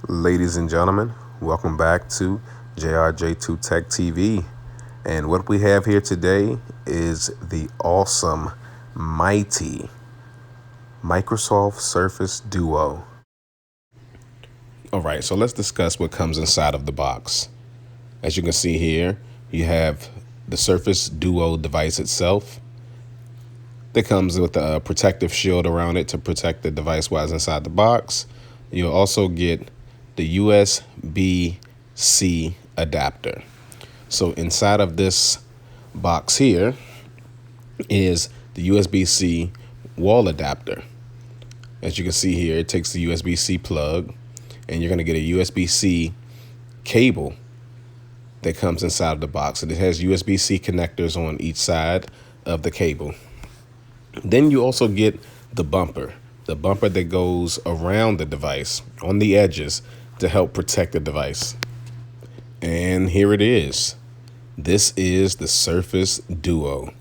Ladies and gentlemen, welcome back to JRJ2 Tech TV. And what we have here today is the awesome, mighty Microsoft Surface Duo. All right, so let's discuss what comes inside of the box. As you can see here, you have the Surface Duo device itself. That comes with a protective shield around it to protect the device while it's inside the box. You'll also get the USB-C adapter. So inside of this box here is the USB-C wall adapter. As you can see here, it takes the USB-C plug, and you're going to get a USB-C cable that comes inside of the box. And it has USB-C connectors on each side of the cable. Then you also get the bumper that goes around the device on the edges to help protect the device. And here it is. This is the Surface Duo.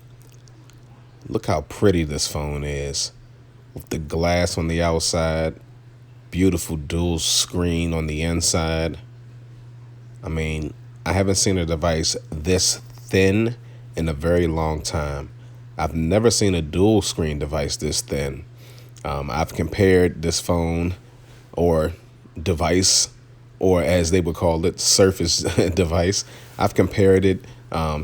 Look how pretty this phone is with the glass on the outside, beautiful dual screen on the inside. I mean, I haven't seen a device this thin in a very long time. I've never seen a dual screen device this thin. I've compared this phone or device, or as they would call it, Surface device. I've compared it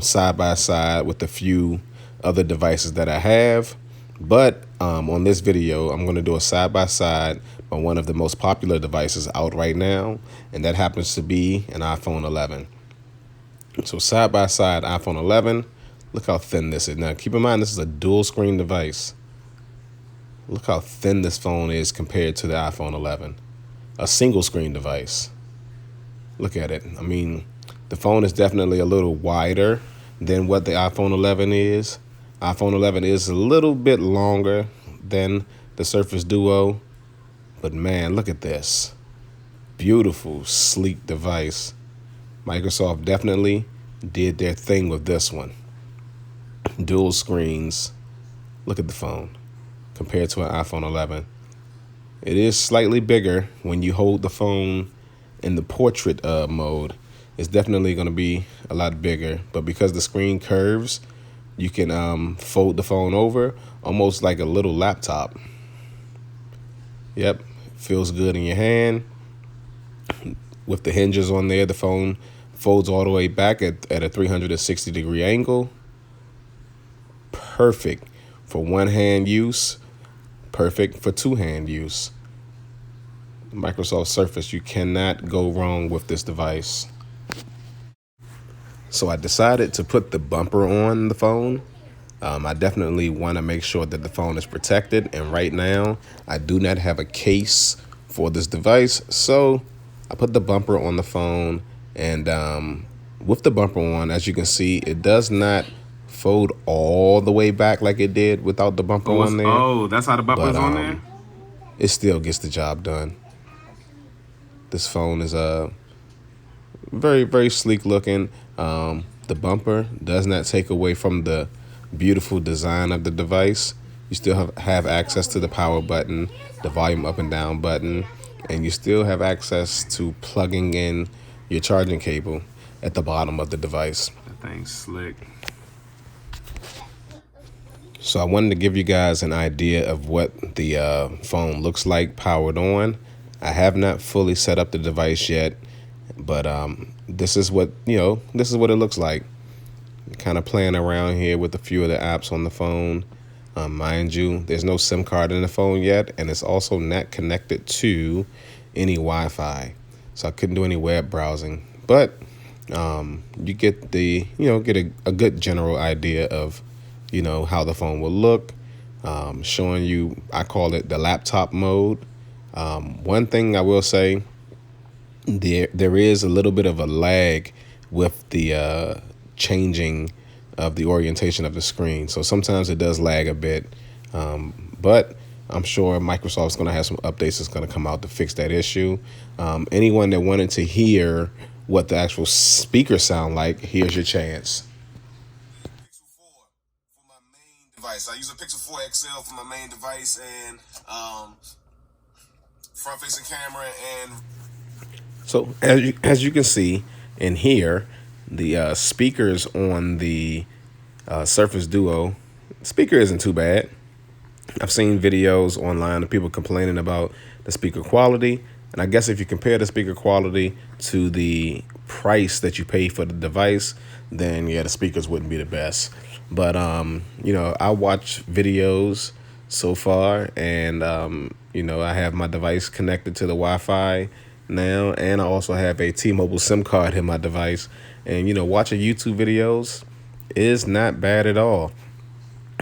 side by side with a few other devices that I have. But on this video, I'm going to do a side by side on one of the most popular devices out right now, and that happens to be an iPhone 11. So side by side, iPhone 11. Look how thin this is. Now, keep in mind, this is a dual screen device. Look how thin this phone is compared to the iPhone 11. A single screen device. Look at it. I mean, the phone is definitely a little wider than what the iPhone 11 is. iPhone 11 is a little bit longer than the Surface Duo. But man, look at this. Beautiful, sleek device. Microsoft definitely did their thing with this one. Dual screens. Look at the phone compared to an iPhone 11. It is slightly bigger when you hold the phone in the portrait mode. It's definitely going to be a lot bigger, but because the screen curves, you can fold the phone over almost like a little laptop. Yep, feels good in your hand. With the hinges on there, the phone folds all the way back at a 360-degree angle. Perfect for one-hand use, perfect for two-hand use. Microsoft Surface, you cannot go wrong with this device. So I decided to put the bumper on the phone. I definitely want to make sure that the phone is protected, and right now I do not have a case for this device, so I put the bumper on the phone, and with the bumper on, as you can see, it does not fold all the way back like it did without the bumper on there. Oh, that's how the bumper's on there? It still gets the job done. This phone is very, very sleek looking. The bumper does not take away from the beautiful design of the device. You still have access to the power button, the volume up and down button, and you still have access to plugging in your charging cable at the bottom of the device. That thing's slick. So I wanted to give you guys an idea of what the phone looks like powered on. I have not fully set up the device yet, but this is what it looks like. Kind of playing around here with a few of the apps on the phone. Mind you, there's no SIM card in the phone yet, and it's also not connected to any Wi-Fi, so I couldn't do any web browsing. But you get a good general idea of how the phone will look. Showing you, I call it the laptop mode. One thing I will say, there is a little bit of a lag with the changing of the orientation of the screen. So sometimes it does lag a bit, but I'm sure Microsoft's going to have some updates that's going to come out to fix that issue. Anyone that wanted to hear what the actual speakers sound like, here's your chance. Pixel 4 for my main device. I use a Pixel 4 XL for my main device, and front-facing camera and So as you can see in here, the speakers on the Surface Duo, speaker isn't too bad. I've seen videos online of people complaining about the speaker quality. And I guess if you compare the speaker quality to the price that you pay for the device, then yeah, the speakers wouldn't be the best. But, you know, I watch videos so far, and, you know, I have my device connected to the Wi-Fi now, and I also have a T-Mobile SIM card in my device. And, you know, watching YouTube videos is not bad at all.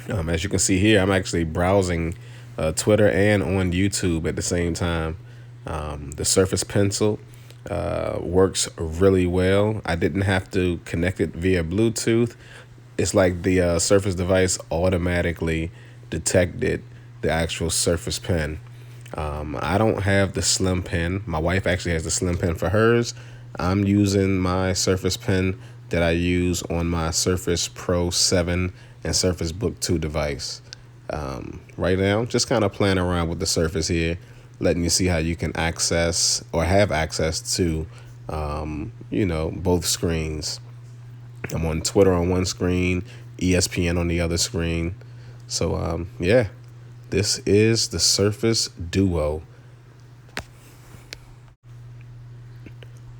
As you can see here, I'm actually browsing Twitter and on YouTube at the same time. The Surface Pencil works really well. I didn't have to connect it via Bluetooth. It's like the Surface device automatically detected the actual Surface Pen. I don't have the Slim Pen. My wife actually has the Slim Pen for hers. I'm using my Surface Pen that I use on my Surface Pro 7 and Surface Book 2 device. Right now, just kind of playing around with the Surface here, letting you see how you can access or have access to, you know, both screens. I'm on Twitter on one screen, ESPN on the other screen. So, yeah, this is the Surface Duo.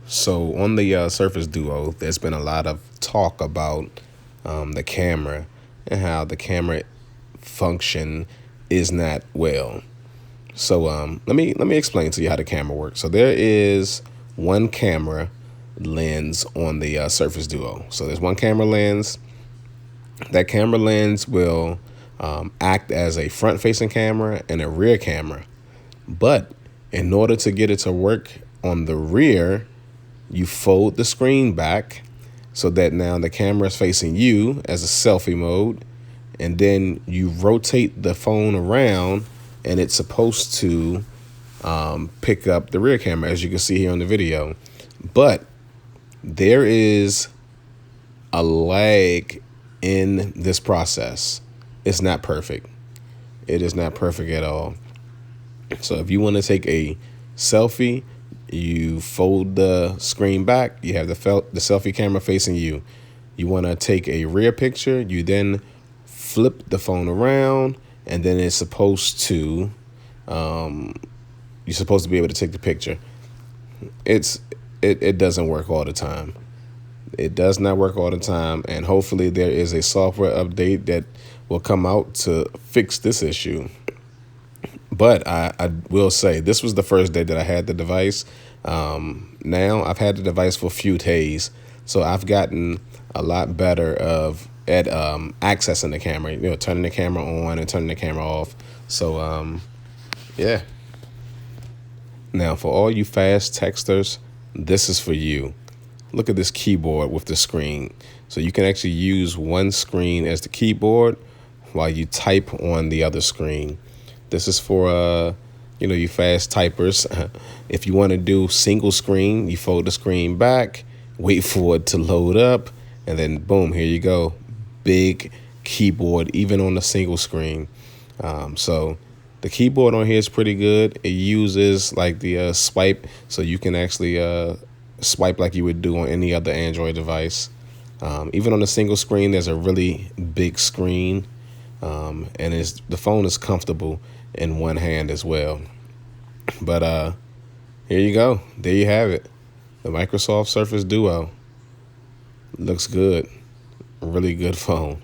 So on the Surface Duo, there's been a lot of talk about the camera and how the camera function is not well. So let me explain to you how the camera works. So there is one camera lens on the Surface Duo. So there's one camera lens. That camera lens will act as a front-facing camera and a rear camera. But in order to get it to work on the rear, you fold the screen back so that now the camera is facing you as a selfie mode, and then you rotate the phone around, and it's supposed to pick up the rear camera, as you can see here on the video. But there is a lag in this process. It's not perfect. It is not perfect at all. So if you want to take a selfie, you fold the screen back. You have the selfie camera facing you. You want to take a rear picture. You then flip the phone around, and then it's supposed to, you're supposed to be able to take the picture. It doesn't work all the time. It does not work all the time, and hopefully there is a software update that will come out to fix this issue. But I will say this was the first day that I had the device. Now I've had the device for a few days, so I've gotten a lot better at accessing the camera, you know, turning the camera on and turning the camera off. So yeah. Now for all you fast texters, this is for you. Look at this keyboard with the screen. So you can actually use one screen as the keyboard while you type on the other screen. This is for, you know, you fast typers. If you want to do single screen, you fold the screen back, wait for it to load up, and then boom, here you go. Big keyboard, even on the single screen. So the keyboard on here is pretty good. It uses like the swipe, so you can actually swipe like you would do on any other Android device. Even on the single screen, there's a really big screen, and the phone is comfortable in one hand as well. But here you go. There you have it. The Microsoft Surface Duo. Looks good. Really good phone.